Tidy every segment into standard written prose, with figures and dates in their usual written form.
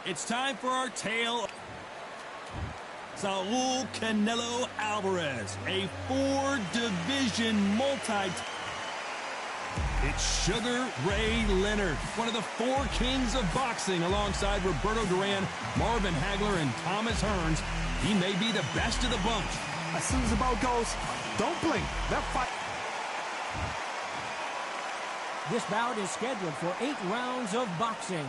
It's time for our tale. Saul Canelo Alvarez, a four-division It's Sugar Ray Leonard, one of the four kings of boxing alongside Roberto Duran, Marvin Hagler, and Thomas Hearns. He may be the best of the bunch. As soon as the bell goes, don't blink. That fight. This bout is scheduled for 8 rounds of boxing.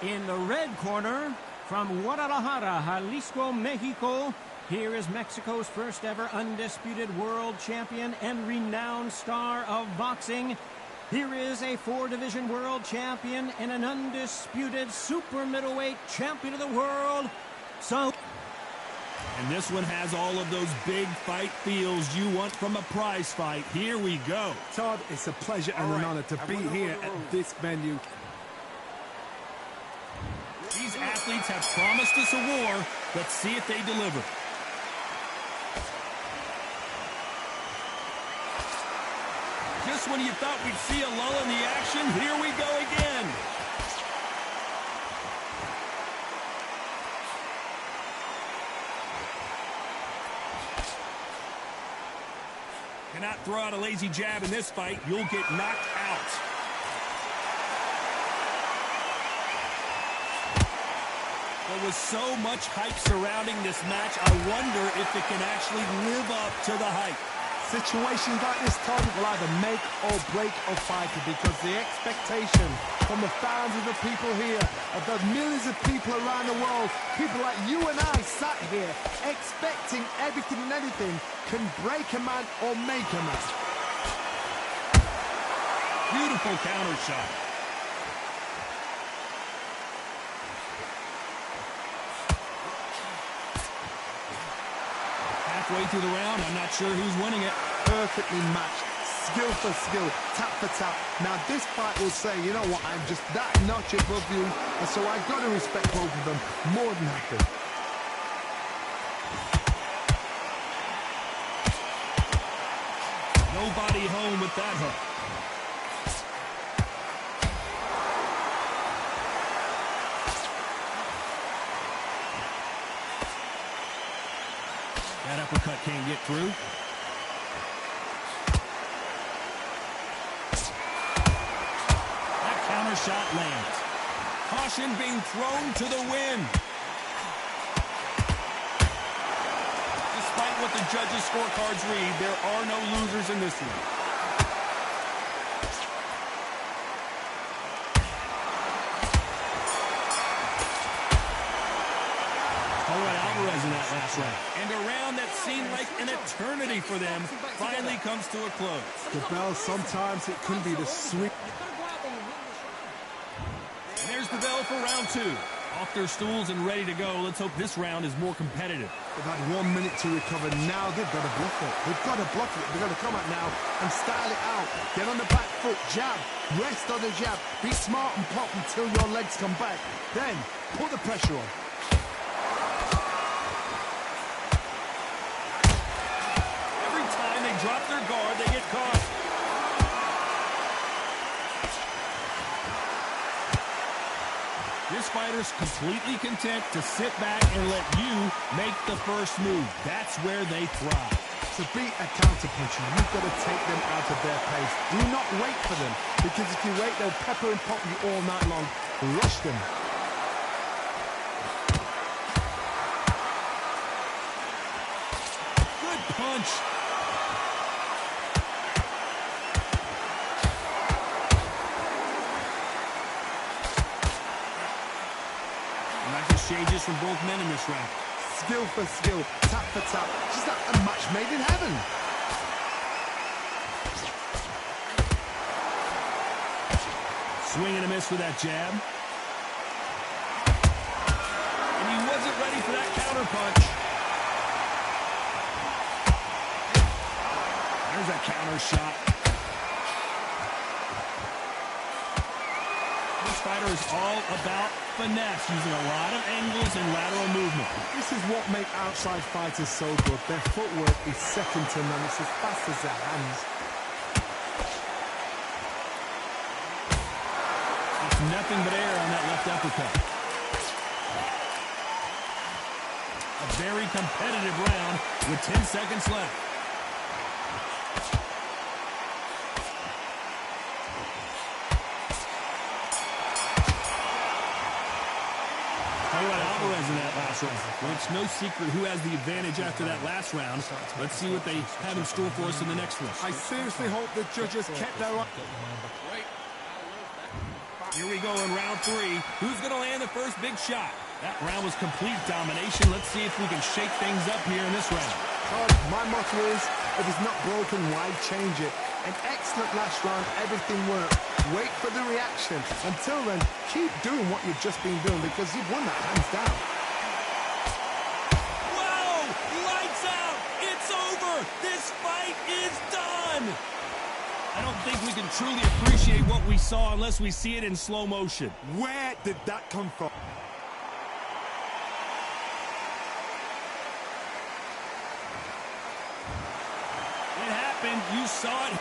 In the red corner, from Guadalajara, Jalisco, Mexico, here is Mexico's first ever undisputed world champion and renowned star of boxing. Here is a 4-division world champion and an undisputed super middleweight champion of the world. And this one has all of those big fight feels you want from a prize fight. Here we go. Todd, it's a pleasure and an honor to be here at this venue. These athletes have promised us a war. Let's see if they deliver. Just when you thought we'd see a lull in the action, here we go again. Cannot throw out a lazy jab in this fight. You'll get knocked out. There was so much hype surrounding this match. I wonder if it can actually live up to the hype. Situations like this, Todd, will either make or break a fighter, because the expectation from the thousands of people here, of the millions of people around the world, people like you and I sat here expecting everything and anything, can break a man or make a man. Beautiful counter shot. Halfway through the round, I'm not sure who's winning it. Perfectly matched, skill for skill, tap for tap. Now this fight will say, you know what, I'm just that notch above you, and so I've got to respect both of them more than happy. Nobody home with that hook. That uppercut can't get through. That counter shot lands. Caution being thrown to the wind. Despite what the judges' scorecards read, there are no losers in this one. Alvarez in that last round. And a round that seemed like an eternity for them finally comes to a close. The bell, sometimes it can be the sweet. And there's the bell for round 2. Off their stools and ready to go. Let's hope this round is more competitive. They've had 1 minute to recover. Now they've got to bluff it. They've got to bluff it. They've got to come out now and style it out. Get on the back foot, jab, rest on the jab. Be smart and pop until your legs come back. Then put the pressure on. Drop their guard, they get caught. This fighter's completely content to sit back and let you make the first move. That's where they thrive. To beat a counterpuncher, you've got to take them out of their pace. Do not wait for them, because if you wait, they'll pepper and pop you all night long. Rush them. Good punch. Changes from both men in this round. Skill for skill, tap for tap. Just like a match made in heaven. Swing and a miss with that jab. And he wasn't ready for that counter punch. There's a counter shot. This fighter is all about finesse, using a lot of angles and lateral movement. This is what makes outside fighters so good. Their footwork is second to none. It's as fast as their hands. It's nothing but air on that left uppercut. very competitive round with 10 seconds left. Alvarez in that last round. Well, it's no secret who has the advantage after that last round. Let's see what they have in store for us in the next one. I seriously hope the judges kept their... Here we go in round 3. Who's going to land the first big shot? That round was complete domination. Let's see if we can shake things up here in this round. My motto is, if it's not broken, why change it? An excellent last round, everything worked. Wait for the reaction. Until then, keep doing what you've just been doing because you've won that hands down. Whoa! Lights out! It's over! This fight is done! I don't think we can truly appreciate what we saw unless we see it in slow motion. Where did that come from? It happened. You saw it.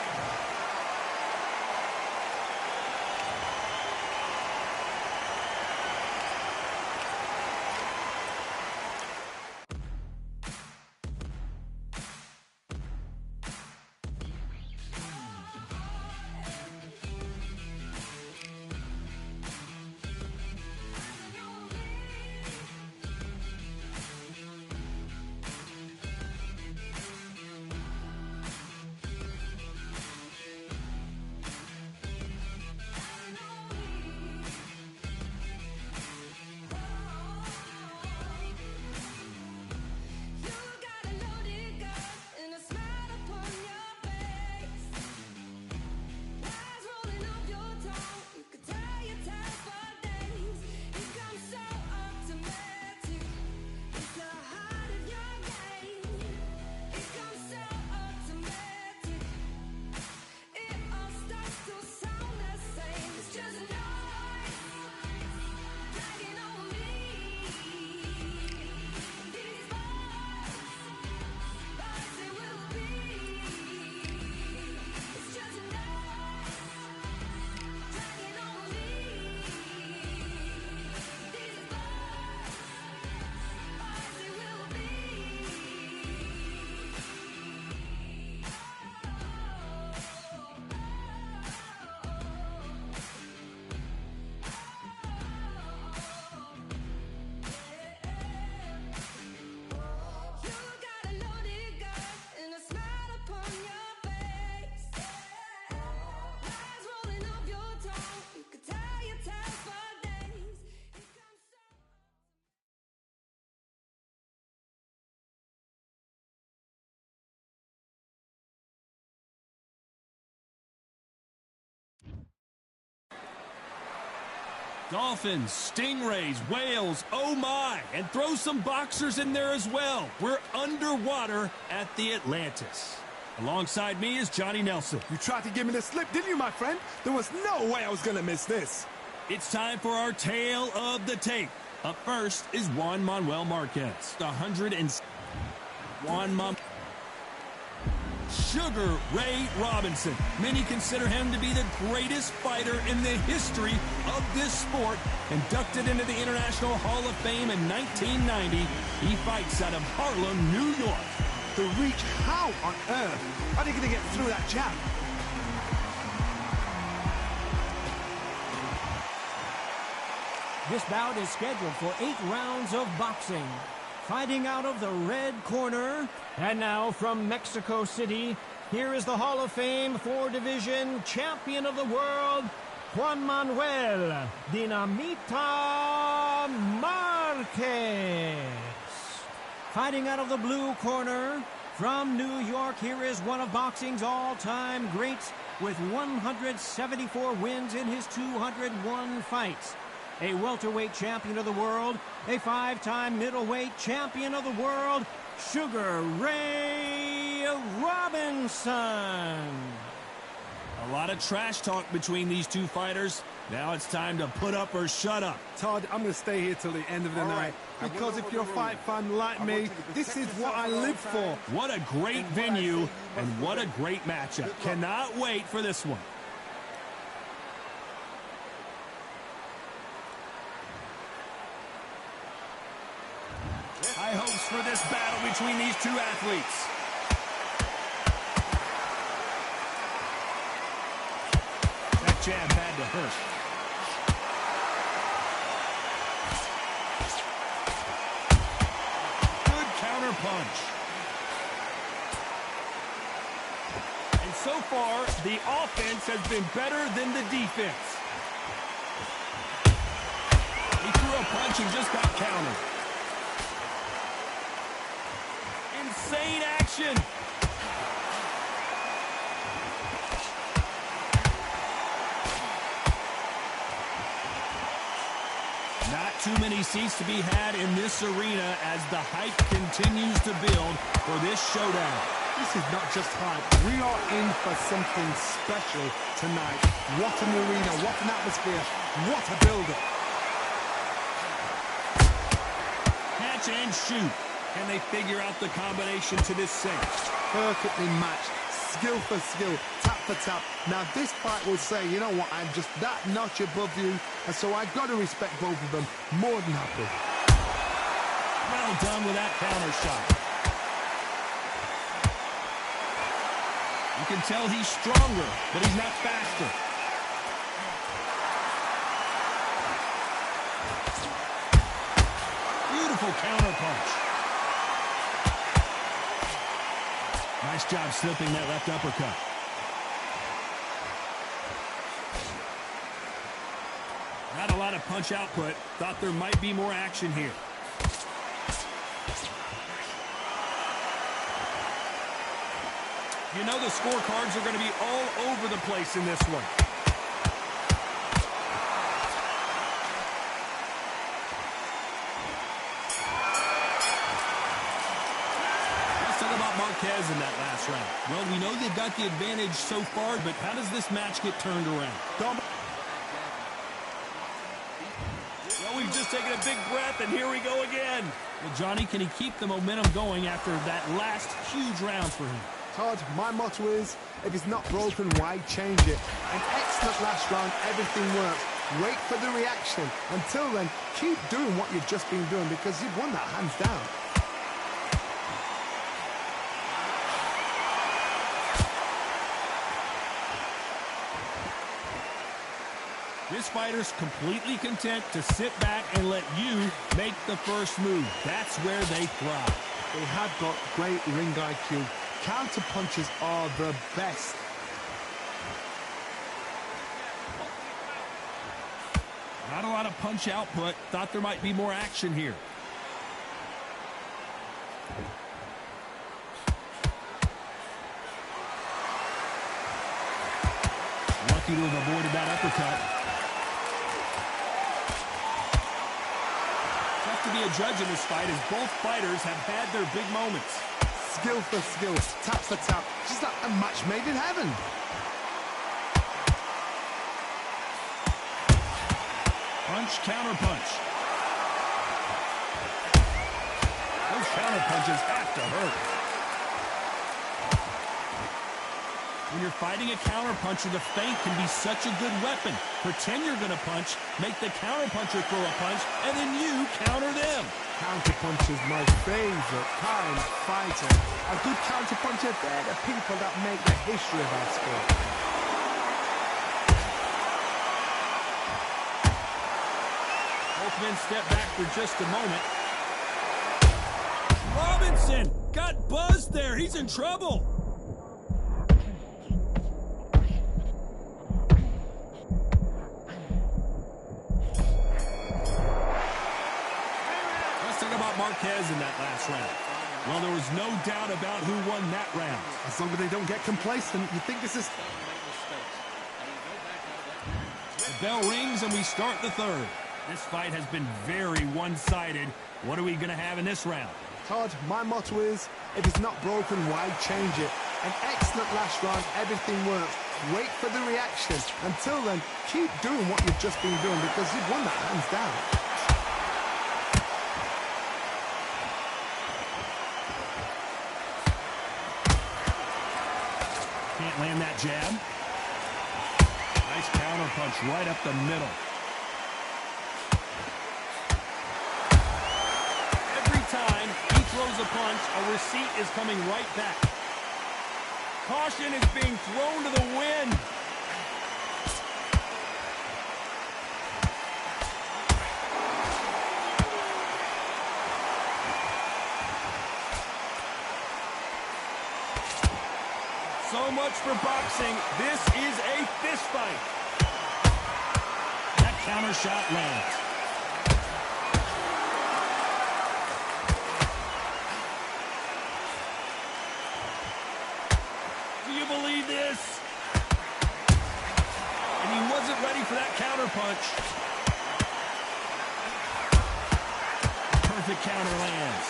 Dolphins, Stingrays, Whales, oh my, and throw some boxers in there as well. We're underwater at the Atlantis. Alongside me is Johnny Nelson. You tried to give me the slip, didn't you, my friend? There was no way I was going to miss this. It's time for our tale of the tape. Up first is Juan Manuel Marquez. Sugar Ray Robinson. Many consider him to be the greatest fighter in the history of this sport. Inducted into the International Hall of Fame in 1990, he fights out of Harlem, New York. The reach, how on earth are they going to get through that jab? This bout is scheduled for 8 rounds of boxing. Fighting out of the red corner, and now from Mexico City, here is the Hall of Fame 4-division champion of the world, Juan Manuel Dinamita Marquez. Fighting out of the blue corner, from New York, here is one of boxing's all-time greats with 174 wins in his 201 fights. A welterweight champion of the world, a 5-time middleweight champion of the world, Sugar Ray Robinson. A lot of trash talk between these two fighters. Now it's time to put up or shut up. Todd, I'm going to stay here till the end of the night. Because if you're a fight fan like me, this is what I live for. What a great venue and what a great matchup. Cannot wait for this one. High hopes for this battle between these two athletes. That jab had to hurt. Good counter punch. And so far, the offense has been better than the defense. He threw a punch and just got countered. Insane action. Not too many seats to be had in this arena as the hype continues to build for this showdown. This is not just hype. We are in for something special tonight. What an arena, what an atmosphere, what a build-up. Catch and shoot. Can they figure out the combination to this cinch? Perfectly matched, skill for skill, tap for tap. Now this fight will say, you know what, I'm just that notch above you, and so I've got to respect both of them more than happy. Well done with that counter shot. You can tell he's stronger, but he's not faster. Beautiful counter punch. Nice job slipping that left uppercut. Not a lot of punch output. Thought there might be more action here. You know the scorecards are going to be all over the place in this one. Marquez in that last round. Well, we know they've got the advantage so far, but how does this match get turned around? Well, we've just taken a big breath, and here we go again. Well, Johnny, can he keep the momentum going after that last huge round for him? Todd, my motto is, if it's not broken, why change it? An excellent last round, everything works. Wait for the reaction. Until then, keep doing what you've just been doing because you've won that hands down. This fighter's completely content to sit back and let you make the first move. That's where they thrive. They have got great ring IQ. Counter punches are the best. Not a lot of punch output. Thought there might be more action here. Lucky to have avoided that uppercut. To be a judge in this fight as both fighters have had their big moments. Skill for skill, tap for tap, just like a match made in heaven. Punch, counter punch. Those counter punches have to hurt. When you're fighting a counter puncher, the feint can be such a good weapon. Pretend you're going to punch, make the counter puncher throw a punch, and then you counter them. Counter punch is my favorite kind of fighter. A good counter puncher, they're the people that make the history of our sport. Both men step back for just a moment. Robinson got buzzed there. He's in trouble. Marquez in that last round. Well, there was no doubt about who won that round. As long as they don't get complacent, you think this is... The bell rings and we start the third. This fight has been very one-sided. What are we going to have in this round? Todd, my motto is, if it's not broken, why change it? An excellent last round, everything works. Wait for the reaction. Until then, keep doing what you've just been doing because you've won that hands down. Can't land that jab. Nice counter punch right up the middle. Every time throws a punch, a receipt is coming right back. Caution is being thrown to the wind. So much for boxing. This is a fist fight. That counter shot lands. Do you believe this? And he wasn't ready for that counter punch. Perfect counter lands.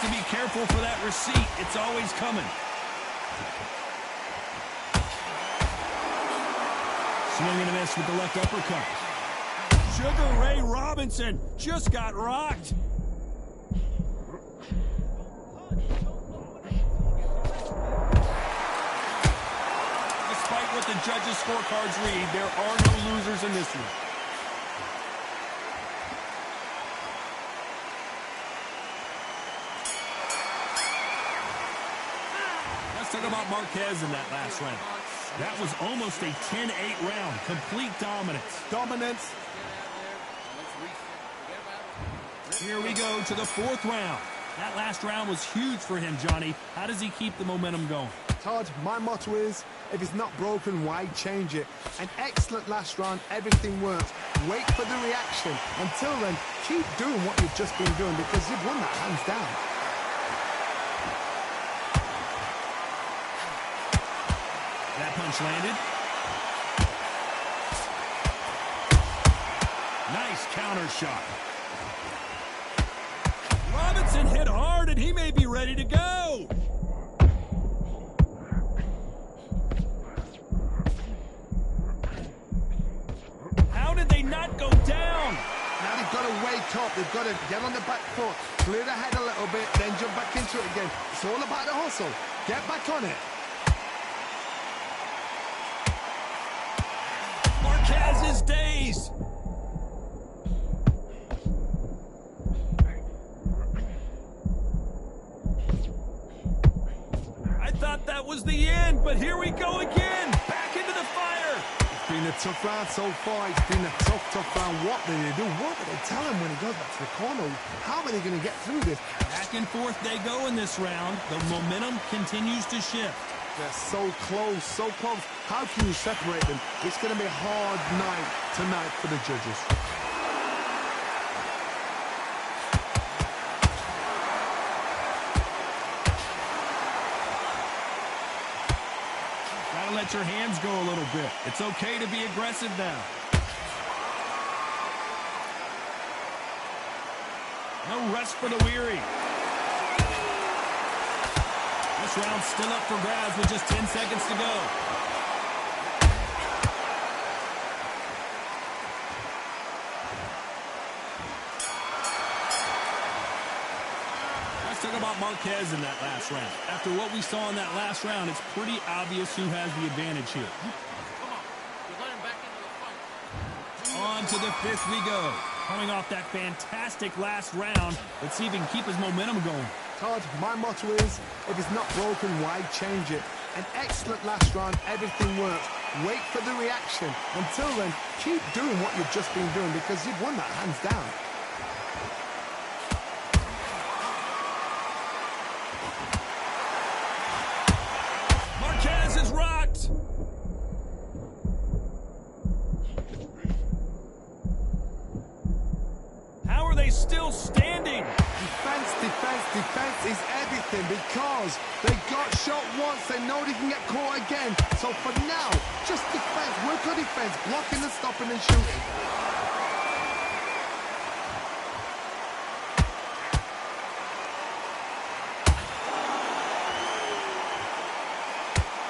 To be careful for that receipt. It's always coming. Swing and a miss with the left uppercut. Sugar Ray Robinson just got rocked. Despite what the judges' scorecards read, there are no losers in this one. Talk about Marquez in that last round. That was almost a 10-8 round. Complete dominance. Dominance. Here we go to the fourth round. That last round was huge for him, Johnny. How does he keep the momentum going? Todd, my motto is, if it's not broken, why change it? An excellent last round, everything worked. Wait for the reaction. Until then, keep doing what you've just been doing because you've won that hands down. That punch landed. Nice counter shot. Robinson hit hard, and he may be ready to go. How did they not go down? Now they've got to wake up. They've got to get on the back foot, clear the head a little bit, then jump back into it again. It's all about the hustle. Get back on it. Marquez's days. I thought that was the end, but here we go again. Back into the fire. It's been a tough round so far. It's been a tough round. What do they do? What do they tell him when he goes back to the corner? How are they going to get through this? Back and forth they go in this round. The momentum continues to shift. They're so close, so close. How can you separate them? It's going to be a hard night tonight for the judges. Gotta let your hands go a little bit. It's okay to be aggressive now. No rest for the weary. This round's still up for grabs with just 10 seconds to go. Let's talk about Marquez in that last round. After what we saw in that last round, it's pretty obvious who has the advantage here. On to the fifth we go. Coming off that fantastic last round, let's see if he can keep his momentum going. Todd, my motto is, if it's not broken, why change it? An excellent last round, everything worked. Wait for the reaction. Until then, keep doing what you've just been doing because you've won that hands down. Marquez is rocked. How are they still standing? Defense is everything because they got shot once. They know they can get caught again. So for now, just defense. Work on defense, blocking and stopping and shooting.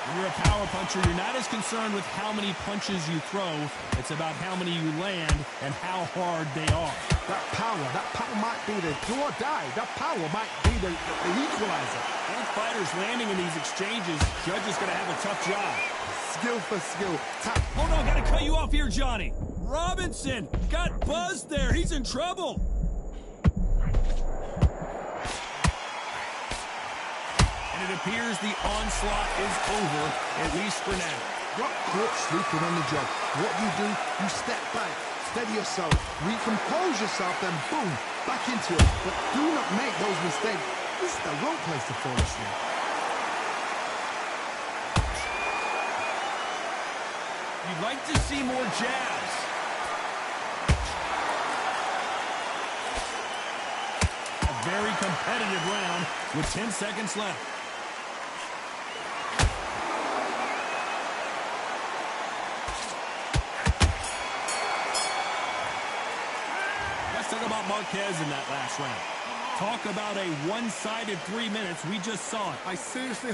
When you're a power puncher, you're not as concerned with how many punches you throw. It's about how many you land and how hard they are. That power might be the do or die. That power might be the equalizer. Both fighters landing in these exchanges, judge is going to have a tough job. skill for skill. Tap. Hold on, gotta cut you off here, Johnny. Robinson got buzzed there. He's in trouble. And it appears the onslaught is over, at least for now. Got caught sleeping on the job. What do? You step back, steady yourself, recompose yourself, then boom, back into it. But do not make those mistakes. This is the wrong place to fall asleep. You'd like to see more jabs. A very competitive round with 10 seconds left. Let's talk about Marquez in that last round. Talk about a one-sided 3 minutes. We just saw it. I seriously...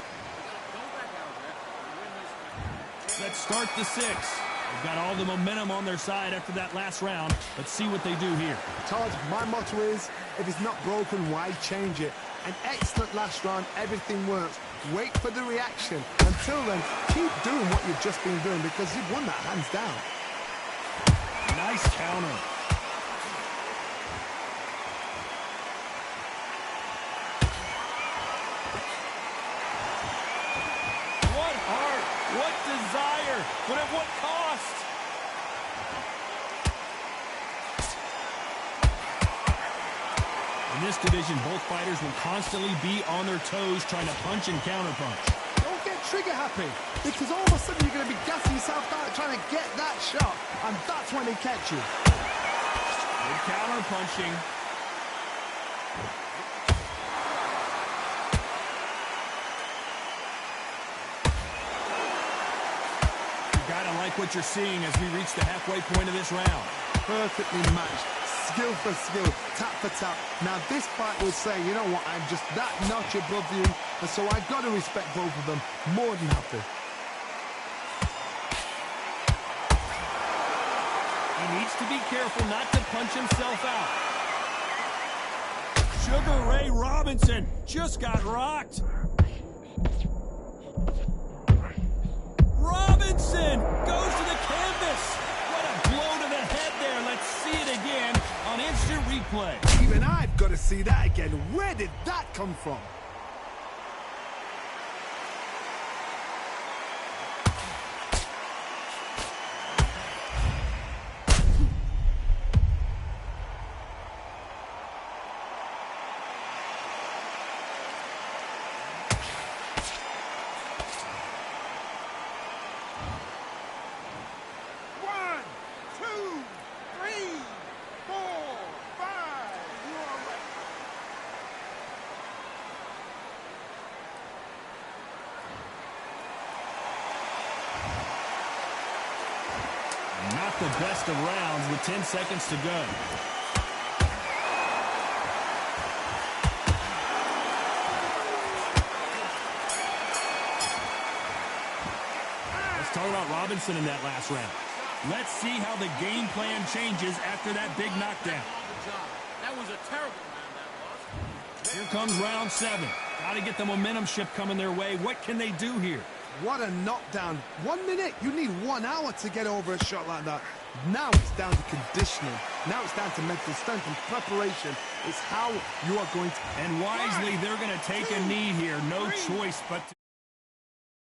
Let's start the 6. They've got all the momentum on their side after that last round. Let's see what they do here. Todd, my motto is, if it's not broken, why change it? An excellent last round, everything works. Wait for the reaction. Until then, keep doing what you've just been doing because you've won that hands down. Nice counter. What heart, what desire, but at what cost? In this division, both fighters will constantly be on their toes trying to punch and counterpunch. Don't get trigger happy, because all of a sudden you're going to be gassing yourself out trying to get that shot, and that's when they catch you. Good counterpunching. You gotta like what you're seeing as we reach the halfway point of this round. Perfectly matched. Skill for skill, tap for tap. Now this fight will say, you know what, I'm just that notch above you, and so I've got to respect both of them more than happy. He needs to be careful not to punch himself out. Sugar Ray Robinson just got rocked. Robinson goes to the canvas. What a blow to the head there. Let's see it again on instant replay. Even I've got to see that again. Where did that come from? Not the best of rounds with 10 seconds to go. Let's talk about Robinson in that last round. Let's see how the game plan changes after that big knockdown. That was a terrible round, that was. Here comes round 7. Got to get the momentum shift coming their way. What can they do here? What a knockdown. 1 minute, you need 1 hour to get over a shot like that. Now it's down to conditioning. Now it's down to mental strength and preparation. It's how you are going to... And wisely, they're going to take a knee here. No choice but to...